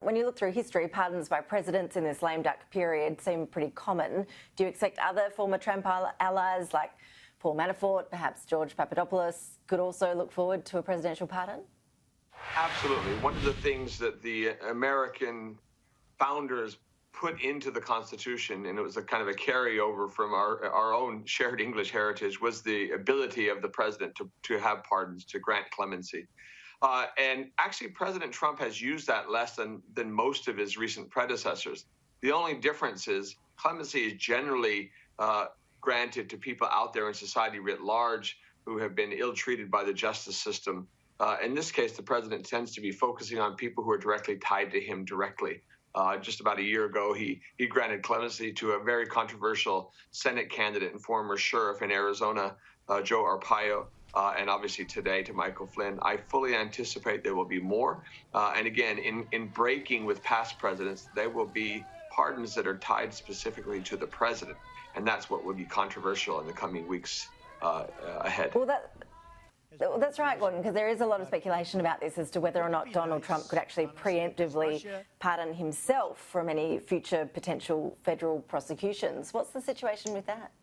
when you look through history, pardons by presidents in this lame duck period seem pretty common. Do you expect other former Trump allies like Paul Manafort, perhaps George Papadopoulos, could also look forward to a presidential pardon? Absolutely. One of the things that the American founders put into the Constitution, and it was a kind of a carryover from our own shared English heritage, was the ability of the president to have pardons, to grant clemency. And actually, President Trump has used that less than most of his recent predecessors. The only difference is clemency is generally granted to people out there in society writ large who have been ill-treated by the justice system. In this case, the president tends to be focusing on people who are directly tied to him directly. Just about a year ago, he granted clemency to a very controversial Senate candidate and former sheriff in Arizona, Joe Arpaio, and obviously today to Michael Flynn. I fully anticipate there will be more. And again, in breaking with past presidents, there will be pardons that are tied specifically to the president. And that's what will be controversial in the coming weeks ahead. Well, that's right, Gordon, because there is a lot of speculation about this as to whether or not Donald Trump could actually preemptively pardon himself from any future potential federal prosecutions. What's the situation with that?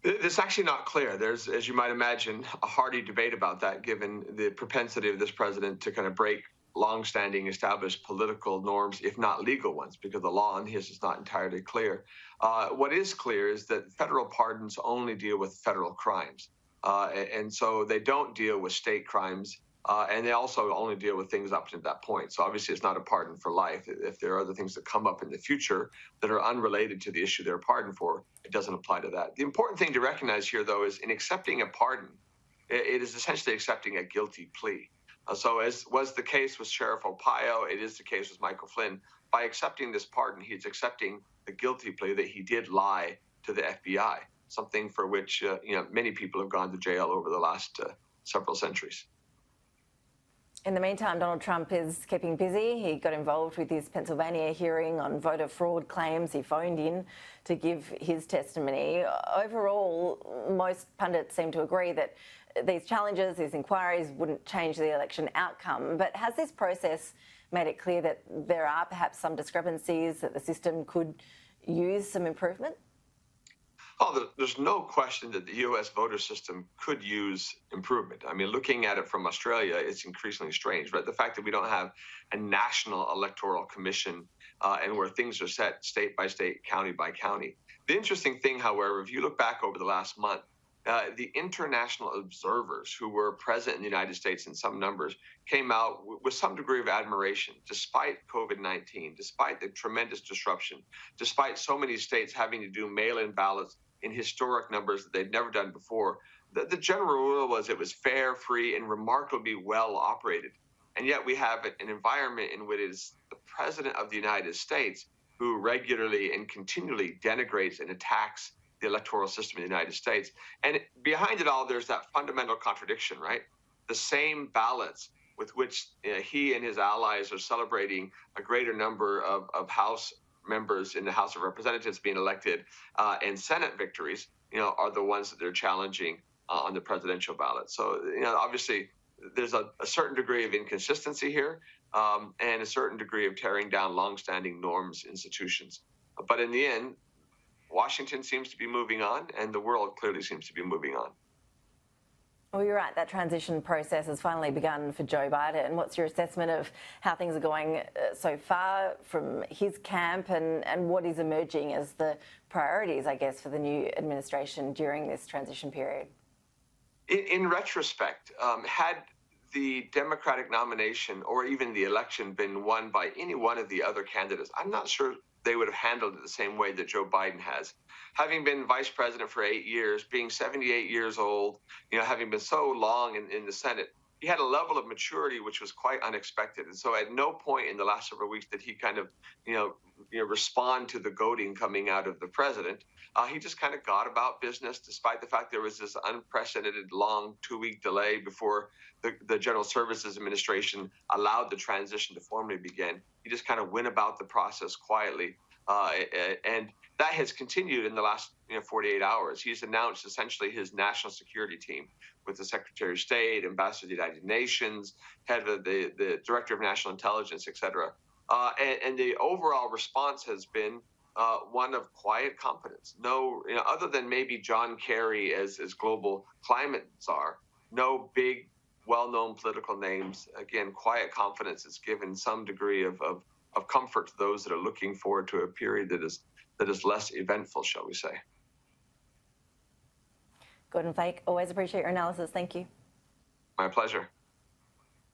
It's actually not clear. There's, as you might imagine, a hearty debate about that, given the propensity of this president to kind of break longstanding established political norms, if not legal ones, because the law on his is not entirely clear. What is clear is that federal pardons only deal with federal crimes. And so they don't deal with state crimes, and they also only deal with things up to that point. So obviously it's not a pardon for life. If there are other things that come up in the future that are unrelated to the issue they're pardoned for, it doesn't apply to that. The important thing to recognize here, though, is in accepting a pardon, it is essentially accepting a guilty plea. So as was the case with Sheriff Arpaio, it is the case with Michael Flynn. By accepting this pardon, he's accepting the guilty plea that he did lie to the FBI. Something for which many people have gone to jail over the last several centuries. In the meantime, Donald Trump is keeping busy. He got involved with his Pennsylvania hearing on voter fraud claims. He phoned in to give his testimony. Overall, most pundits seem to agree that these challenges, these inquiries wouldn't change the election outcome. But has this process made it clear that there are perhaps some discrepancies, that the system could use some improvement? Oh, there's no question that the U.S. voter system could use improvement. I mean, looking at it from Australia, it's increasingly strange, right? The fact that we don't have a national electoral commission and where things are set state by state, county by county. The interesting thing, however, if you look back over the last month, the international observers who were present in the United States in some numbers came out with some degree of admiration, despite COVID-19, despite the tremendous disruption, despite so many states having to do mail-in ballots in historic numbers that they'd never done before. The general rule was it was fair, free, and remarkably well operated. And yet we have an environment in which it is the President of the United States who regularly and continually denigrates and attacks the electoral system in the United States. And behind it all, there's that fundamental contradiction, right? The same ballots with which he and his allies are celebrating a greater number of House members in the House of Representatives being elected and Senate victories, are the ones that they're challenging on the presidential ballot. So, obviously there's a certain degree of inconsistency here and a certain degree of tearing down longstanding norms, institutions. But in the end, Washington seems to be moving on, and the world clearly seems to be moving on. Well, you're right. That transition process has finally begun for Joe Biden. What's your assessment of how things are going so far from his camp and what is emerging as the priorities, I guess, for the new administration during this transition period? In retrospect, had the Democratic nomination or even the election been won by any one of the other candidates, I'm not sure they would have handled it the same way that Joe Biden has. Having been vice president for 8 years, being 78 years old, having been so long in the Senate, he had a level of maturity which was quite unexpected. And so at no point in the last several weeks did he kind of, respond to the goading coming out of the president. He just kind of got about business, despite the fact there was this unprecedented long 2-week delay before the General Services Administration allowed the transition to formally begin. He just kind of went about the process quietly. And that has continued in the last 48 hours. He's announced essentially his national security team with the Secretary of State, Ambassador to the United Nations, head of the Director of National Intelligence, et cetera. And the overall response has been one of quiet confidence. No, other than maybe John Kerry as global climate czar, no big, well-known political names. Again, quiet confidence has given some degree of comfort to those that are looking forward to a period that is less eventful, shall we say. Gordon Flake, always appreciate your analysis. Thank you. My pleasure.